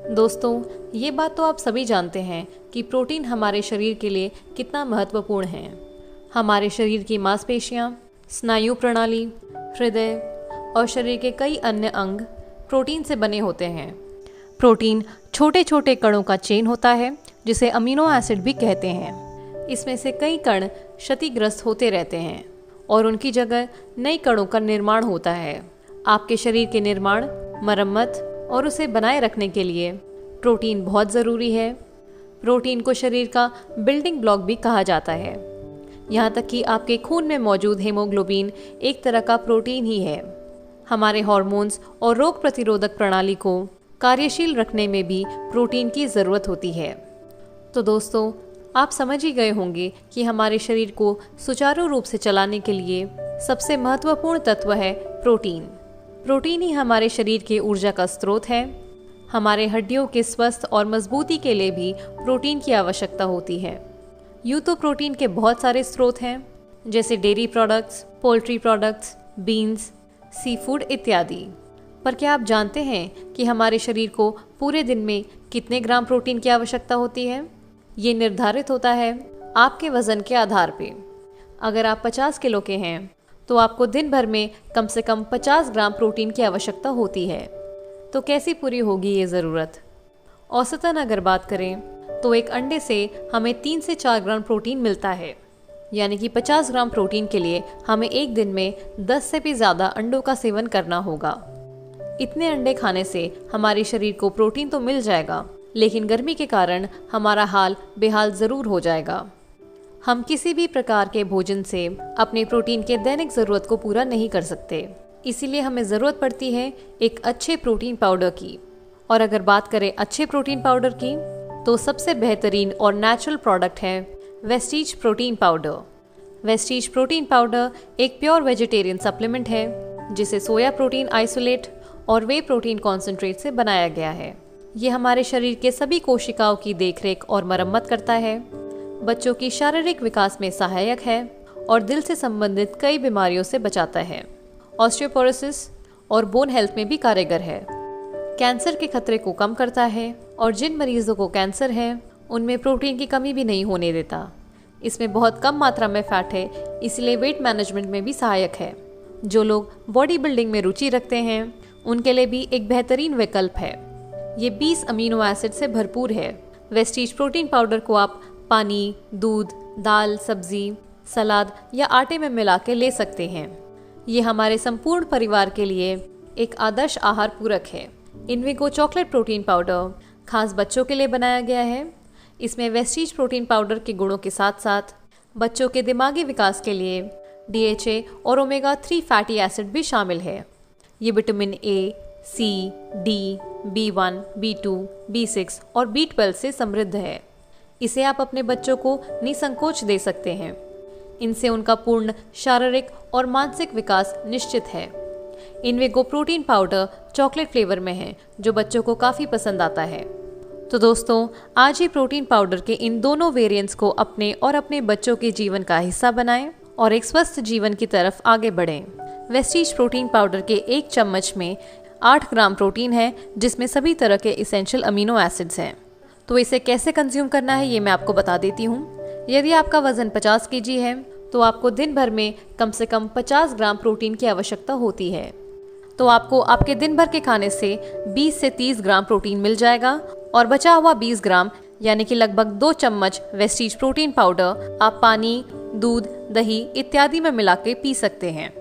दोस्तों, ये बात तो आप सभी जानते हैं कि प्रोटीन हमारे शरीर के लिए कितना महत्वपूर्ण है। हमारे शरीर की मांसपेशियां, स्नायु प्रणाली, हृदय और शरीर के कई अन्य अंग प्रोटीन से बने होते हैं। प्रोटीन छोटे छोटे कणों का चेन होता है जिसे अमीनो एसिड भी कहते हैं। इसमें से कई कण क्षतिग्रस्त होते रहते हैं और उनकी जगह नए कणों का निर्माण होता है। आपके शरीर के निर्माण, मरम्मत और उसे बनाए रखने के लिए प्रोटीन बहुत ज़रूरी है। प्रोटीन को शरीर का बिल्डिंग ब्लॉक भी कहा जाता है। यहाँ तक कि आपके खून में मौजूद हीमोग्लोबिन एक तरह का प्रोटीन ही है। हमारे हार्मोन्स और रोग प्रतिरोधक प्रणाली को कार्यशील रखने में भी प्रोटीन की ज़रूरत होती है। तो दोस्तों, आप समझ ही गए होंगे कि हमारे शरीर को सुचारू रूप से चलाने के लिए सबसे महत्वपूर्ण तत्व है प्रोटीन। प्रोटीन ही हमारे शरीर के ऊर्जा का स्रोत है। हमारे हड्डियों के स्वस्थ और मजबूती के लिए भी प्रोटीन की आवश्यकता होती है। यूँ तो प्रोटीन के बहुत सारे स्रोत हैं, जैसे dairy products, poultry products, beans, seafood इत्यादि। पर क्या आप जानते हैं कि हमारे शरीर को पूरे दिन में कितने ग्राम प्रोटीन की आवश्यकता होती है? ये निर्धारित होता है आपके वज़न के आधार पे। अगर आप 50 किलो के हैं तो आपको दिन भर में कम से कम 50 ग्राम प्रोटीन की आवश्यकता होती है। तो कैसी पूरी होगी ये ज़रूरत? औसतन अगर बात करें तो एक अंडे से हमें 3 से 4 ग्राम प्रोटीन मिलता है। यानी कि 50 ग्राम प्रोटीन के लिए हमें एक दिन में 10 से भी ज़्यादा अंडों का सेवन करना होगा। इतने अंडे खाने से हमारे शरीर को प्रोटीन तो मिल जाएगा, लेकिन गर्मी के कारण हमारा हाल बेहाल ज़रूर हो जाएगा। हम किसी भी प्रकार के भोजन से अपने प्रोटीन के दैनिक ज़रूरत को पूरा नहीं कर सकते। इसीलिए हमें ज़रूरत पड़ती है एक अच्छे प्रोटीन पाउडर की। और अगर बात करें अच्छे प्रोटीन पाउडर की, तो सबसे बेहतरीन और नेचुरल प्रोडक्ट है Vestige protein powder. Vestige protein powder एक प्योर वेजिटेरियन सप्लीमेंट है जिसे सोया प्रोटीन आइसोलेट और वे प्रोटीन कॉन्सेंट्रेट से बनाया गया है। ये हमारे शरीर के सभी कोशिकाओं की देखरेख और मरम्मत करता है, बच्चों की शारीरिक विकास में सहायक है और दिल से संबंधित कई बीमारियों से बचाता है। ऑस्टियोपोरोसिस और बोन हेल्थ में भी कारगर है। कैंसर के खतरे को कम करता है और जिन मरीजों को कैंसर है उनमें प्रोटीन की कमी भी नहीं होने देता। इसमें बहुत कम मात्रा में फैट है, इसलिए वेट मैनेजमेंट में भी सहायक है। जो लोग बॉडी बिल्डिंग में रुचि रखते हैं उनके लिए भी एक बेहतरीन विकल्प है। ये 20 अमीनो एसिड से भरपूर है। वेस्टीज प्रोटीन पाउडर को आप पानी, दूध, दाल, सब्जी, सलाद या आटे में मिला के ले सकते हैं। ये हमारे संपूर्ण परिवार के लिए एक आदर्श आहार पूरक है। इनविगो चॉकलेट प्रोटीन पाउडर खास बच्चों के लिए बनाया गया है। इसमें वेस्टीज प्रोटीन पाउडर के गुणों के साथ साथ बच्चों के दिमागी विकास के लिए DHA और ओमेगा 3 फैटी एसिड भी शामिल है। ये vitamin A, C, D, B1, B2, B6 और B12 से समृद्ध है। इसे आप अपने बच्चों को निसंकोच दे सकते हैं। इनसे उनका पूर्ण शारीरिक और मानसिक विकास निश्चित है। इनविगो प्रोटीन पाउडर चॉकलेट फ्लेवर में है जो बच्चों को काफ़ी पसंद आता है। तो दोस्तों, आज ही प्रोटीन पाउडर के इन दोनों वेरिएंट्स को अपने और अपने बच्चों के जीवन का हिस्सा बनाएं और एक स्वस्थ जीवन की तरफ आगे बढ़ें। वेस्टीज प्रोटीन पाउडर के 1 चम्मच में 8 ग्राम प्रोटीन है, जिसमें सभी तरह के इसेंशियल अमीनो एसिड्स हैं। तो इसे कैसे कंज्यूम करना है ये मैं आपको बता देती हूँ। यदि आपका वज़न 50 kg है तो आपको दिन भर में कम से कम 50 ग्राम प्रोटीन की आवश्यकता होती है। तो आपको आपके दिन भर के खाने से 20 से 30 ग्राम प्रोटीन मिल जाएगा और बचा हुआ 20 ग्राम यानी कि लगभग 2 चम्मच वेस्टीज प्रोटीन पाउडर आप पानी, दूध, दही इत्यादि में मिला के पी सकते हैं।